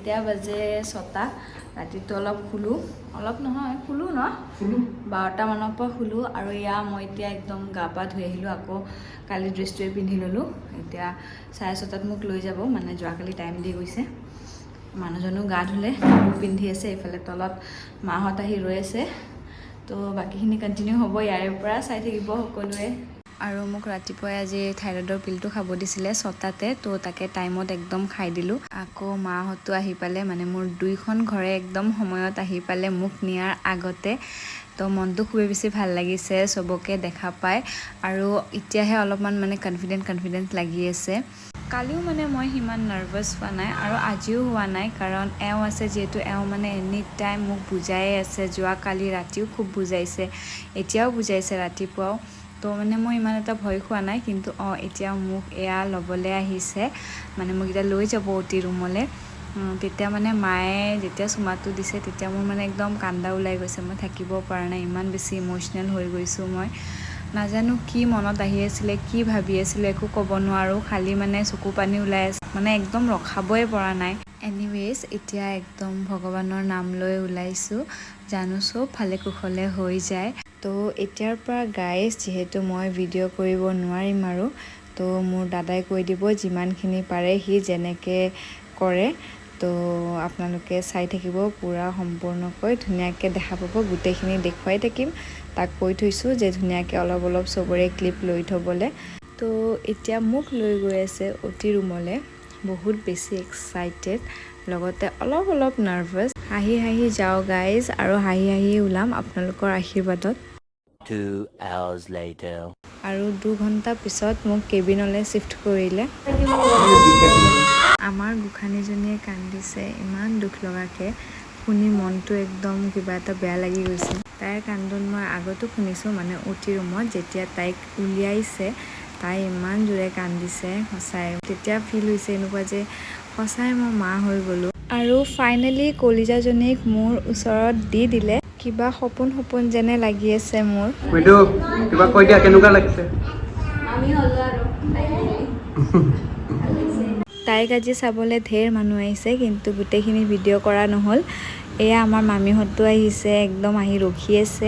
এতিয়া বাজে 6টা ৰাতিটো অলপ শুলো অলপ নহয় শুলো ন 12টা মানৰ পৰা শুলো আৰু মই এতিয়া একদম গা পা ধুই আহিলো আকৌ কালি ড্ৰেছটোৱে পিন্ধি ললো এতিয়া 6:30টাত মোক লৈ যাব মানে যোৱাকালি টাইম দি গৈছে মানুহজনো গা ধুলে পিন্ধি আছে এইফালে তলত মাহত আহি ৰৈ আছে তো বাকিখিনি কন্টিনিউ হ'ব ইয়াৰে পৰা চাই থাকিব সকলোৱে আৰু মোক ৰাতিপুৱাই আজি থাইৰয়ডৰ পিলটো খাব দিছিলে 6টাতে তো তাকে টাইমত একদম খাই দিলোঁ আকৌ মাহঁতো আহি পালে মানে মোৰ দুইখন ঘৰে একদম সময়ত আহি পালে মোক নিয়াৰ আগতে তো মনটো খুবেই বেছি ভাল লাগিছে সবকে দেখা পাই আৰু এতিয়াহে অলপমান মানে কনফিডেন্ট লাগি আছে কালিও মানে মই সিমান নাৰ্ভাছ হোৱা নাই আৰু আজিও হোৱা নাই কাৰণ আছে যিহেতু মানে এনি টাইম মোক বুজায়ে আছে যোৱাকালি ৰাতিও খুব বুজাইছে এতিয়াও বুজাইছে ৰাতিপুৱাও তো মানে মই ইমান এটা ভয় খোৱা নাই কিন্তু এতিয়া মোক ল'বলৈ আহিছে মানে মোক এতিয়া লৈ যাব অতি ৰুমলৈ তেতিয়া মানে মায়ে যেতিয়া চুমাটো দিছে তেতিয়া মোৰ মানে একদম কান্দা ওলাই গৈছে মই থাকিব পৰা নাই ইমান বেছি ইমোচনেল হৈ গৈছোঁ মই নাজানো কি মনত আহি আছিলে কি ভাবি আছিলে একো ক'ব নোৱাৰো খালি মানে চকু পানী ওলাই আছে মানে একদম ৰখাবই পৰা নাই এনিৱেজ এতিয়া একদম ভগৱানৰ নাম লৈ ওলাইছো জানো সব ভালে কুশলে হৈ যায় তো এতিয়াৰ পৰা গাইজ যিহেতু মই ভিডিঅ' কৰিব নোৱাৰিম আৰু তো মোৰ দাদাই কৈ দিব যিমানখিনি পাৰে সি যেনেকৈ কৰে তো আপোনালোকে চাই থাকিব পুৰা সম্পূৰ্ণকৈ ধুনীয়াকৈ দেখা পাব গোটেইখিনি দেখুৱাই থাকিম তাক কৈ থৈছোঁ যে ধুনীয়াকৈ অলপ চবৰে ক্লিপ লৈ থ'বলৈ তো এতিয়া মোক লৈ গৈ আছে অতি ৰুমলৈ বহুত বেছি এক্সাইটেড লগতে অলপ নাৰ্ভাছ হাঁহি যাওঁ গাইজ আৰু হাঁহি ওলাম আপোনালোকৰ আশীৰ্বাদত 2 hours later আৰু 2 ঘণ্টা পিছত মোক কেবিনলৈ শিফ্ট কৰিলে আমাৰ গোখানীজনীয়ে কান্দিছে ইমান দুখ লগাকৈ শুনি মনটো একদম কিবা এটা বেয়া লাগি গৈছে তাইৰ কান্দোন মই আগতো শুনিছোঁ মানে অতি ৰুমত যেতিয়া তাইক উলিয়াইছে তাই ইমান জোৰে কান্দিছে সঁচাই তেতিয়া ফিল হৈছে এনেকুৱা যে সঁচাই মই মা হৈ গ'লোঁ আৰু ফাইনেলি কলিজাজনীক মোৰ ওচৰত দি দিলে কিবা সপোন যেনে লাগি আছে মোৰ কিবা কৈ দিয়া কেনেকুৱা লাগিছে তাইক আজি চাবলৈ ঢেৰ মানুহ আহিছে কিন্তু গোটেইখিনি ভিডিঅ' কৰা নহ'ল আমাৰ মামীহঁতো আহিছে একদম আহি ৰখি আছে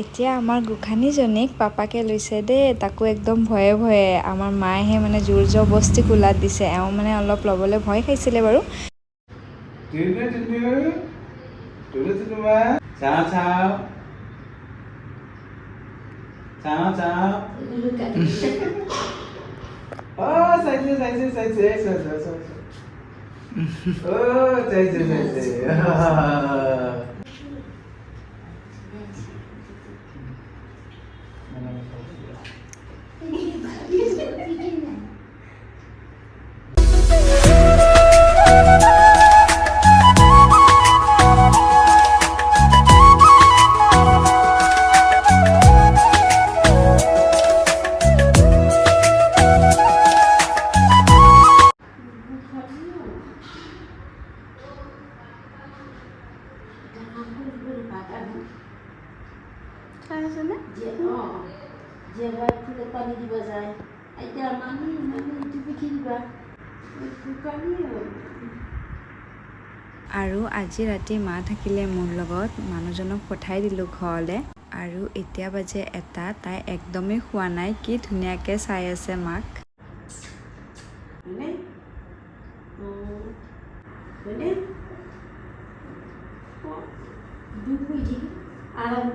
এতিয়া আমাৰ গোখানীজনীক পাপাকে লৈছে দেই তাকো একদম ভয়ে আমাৰ মায়েহে মানে জোৰ জবস্তি কোলাত দিছে মানে অলপ ল'বলৈ ভয় খাইছিলে বাৰু আৰু আজি ৰাতি মা থাকিলে মোৰ লগত মানুহজনক পঠাই দিলোঁ ঘৰলৈ আৰু এতিয়া বাজে 1টা তাই একদমেই খোৱা নাই কি ধুনীয়াকৈ চাই আছে মাক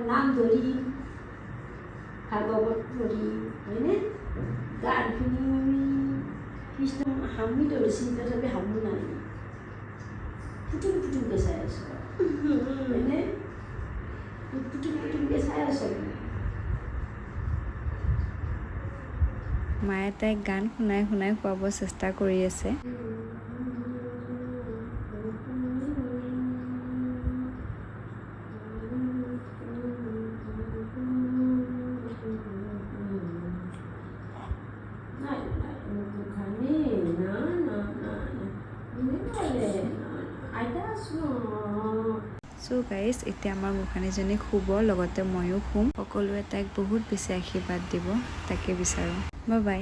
নাম ধৰি ভাগৱত পঢ়ি হয়নে গান শুনি আমি কৃষ্ণ হামি ধৰিছিল তথাপি হামো নাই ফুটুককৈ চাই আছোঁ হয়নে ফুটুককৈ চাই আছোঁ মায়ে তাইক গান শুনাই খুৱাব চেষ্টা কৰি আছে So guys, এতিয়া আমাৰ গোখানীজনী শুব লগতে ময়ো শুম সকলোৱে তাইক বহুত বেছি আশীৰ্বাদ দিব তাকে বিচাৰোঁ বাই